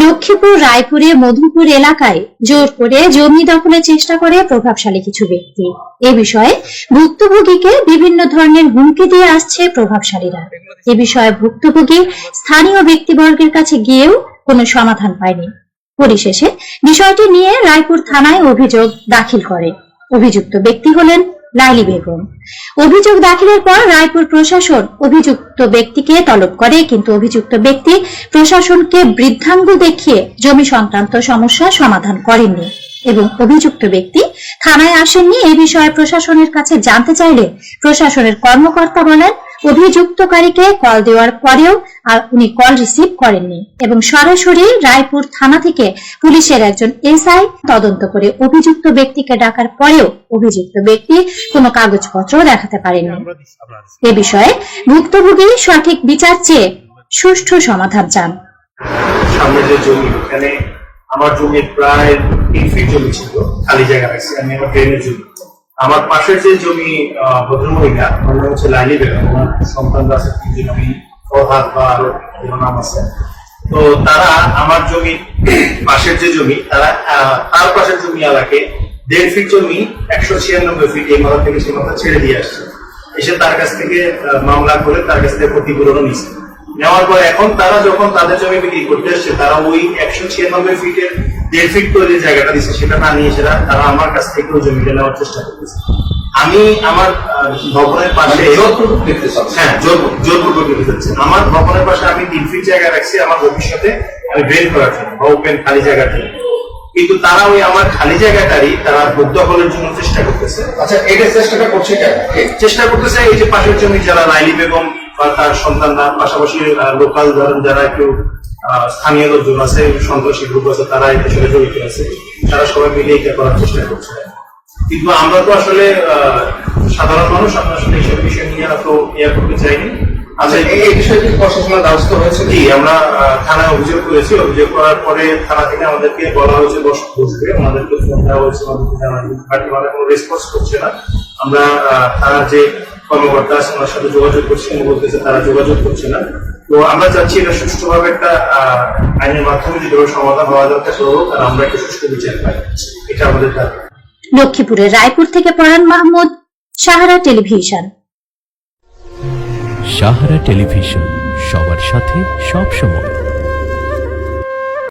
লক্ষ্মীপুর রায়পুরে মধুপুর এলাকায় জোর করে জমি দখলের চেষ্টা করে প্রভাবশালী কিছু ব্যক্তি। এ বিষয়ে ভুক্তভোগীকে বিভিন্ন ধরনের হুমকি দিয়ে আসছে প্রভাবশালীরা। এ বিষয়ে ভুক্তভোগী স্থানীয় ব্যক্তিবর্গের কাছে গিয়েও কোনো সমাধান পায়নি। পরিশেষে বিষয়টি নিয়ে রায়পুর থানায় অভিযোগ দাখিল করে। অভিযুক্ত ব্যক্তি হলেন লাইলি বেগম। অভিযোগ দাখিলের পর রায়পুর প্রশাসন অভিযুক্ত ব্যক্তিকে তলব করে, কিন্তু অভিযুক্ত ব্যক্তি প্রশাসনকে বৃদ্ধাঙ্গুল দেখিয়ে জমি সংক্রান্ত সমস্যা সমাধান করেননি এবং অভিযুক্ত ব্যক্তি থানায় আসেননি। এ বিষয়ে প্রশাসনের কাছে জানতে চাইলে প্রশাসনের কর্মকর্তা বলেন, অভিযুক্তকারীকে কল দেওয়ার পরেও উনি কল রিসিভ করেননি এবং সরাসরি রায়পুর থানা থেকে পুলিশের একজন এসআই তদন্ত করে অভিযুক্ত ব্যক্তিকে ডাকার পরেও অভিযুক্ত ব্যক্তি কোনো কাগজপত্র দেখাতে পারেননি। এ বিষয়ে ভুক্তভোগী সঠিক বিচার চেয়ে সুষ্ঠু সমাধান চান। সামনে যে জমি, এখানে আমার জমি প্রায় 3 ফিট জমি ছিল, খালি জায়গা আছে, আমি আমার ট্রেনের জমি। আমার পাশের যে জমি ভদ্রমহিলা, আমার নাম হচ্ছে লাইলি বেগম, আমার সন্তান আছে 3 জন, আমি ফরহাদ বা আরো নাম আছে। তো তারা আমার জমি পাশের যে জমি, তারা তার পাশের জমি এলাকে 1.5 ফিট জমি 196 ফিট এই মাথা থেকে সে মাথা ছেড়ে দিয়ে আসছে। এসে তার কাছ থেকে মামলা করে তার কাছ থেকে ক্ষতিপূরণও নিচ্ছে। নেওয়ার পর এখন তারা যখন তাদের জমি বিক্রি করতে আসছে, তারা ওই 196 ফিটের 1.5 ফিট তৈরি জায়গাটা দিচ্ছে, সেটা না নিয়ে সেটা তারা আমার কাছ থেকে ওই জমিটা নেওয়ার চেষ্টা করতেছে। আমি আমার ভবনের পাশে জোরপূর্বক দিতে চাচ্ছি। আমার ভবনের পাশে আমি 3 ফিট জায়গা রাখছি আমার ভবিষ্যতে আমি ড্রেন করার জন্য বা ওপেন খালি জায়গা জন্য, কিন্তু তারা ওই আমার খালি জায়গাটারই তারা দখলের জন্য চেষ্টা করতেছে। আচ্ছা, এটা চেষ্টাটা করছে চেষ্টা করতেছে এই যে পাশের জমি যারা লাইলি বেগম বা তার সন্তানরা, পাশাপাশি লোকাল যারা একটু স্থানীয় লোকজন আছে, সন্ত্রাসী গ্রুপ আছে, তারা এই বিষয়ে জড়িত আছে, তারা সবাই মিলে এটা করার চেষ্টা করছে। কিন্তু আমরা তো আসলে সাধারণ মানুষ, আমরা আসলে এইসব বিষয় নিয়ে তো ইয়া করতে চাইনি। আচ্ছা, এই বিষয়টি প্রশাসনের দ্বারস্থ হয়েছে? জি, আমরা থানায় অভিযোগ করেছি। অভিযোগ করার পরে থানা থেকে আমাদেরকে বলা হয়েছে বসবে, আমাদেরকে ফোন দেওয়া হয়েছে, আমাদেরকে জানানো, বাট ওরা কোনো রেসপন্স করছে না। আমরা থানার যে কর্মকর্তা আছে ওনার সাথে যোগাযোগ করছি, উনি বলতেছে তারা যোগাযোগ করছে না। তো আমরা চাচ্ছি এটা সুষ্ঠুভাবে একটা আইনের মাধ্যমে যেভাবে সমাধান হওয়া দরকার হোক, আর আমরা একটা সুষ্ঠু বিচার পাই, এটা আমাদের দাবি। লক্ষ্মীপুরের রায়পুর থেকে পরান মাহমুদ, সাহারা টেলিভিশন। সাহারা টেলিভিশন, সবার সাথে সব সময়।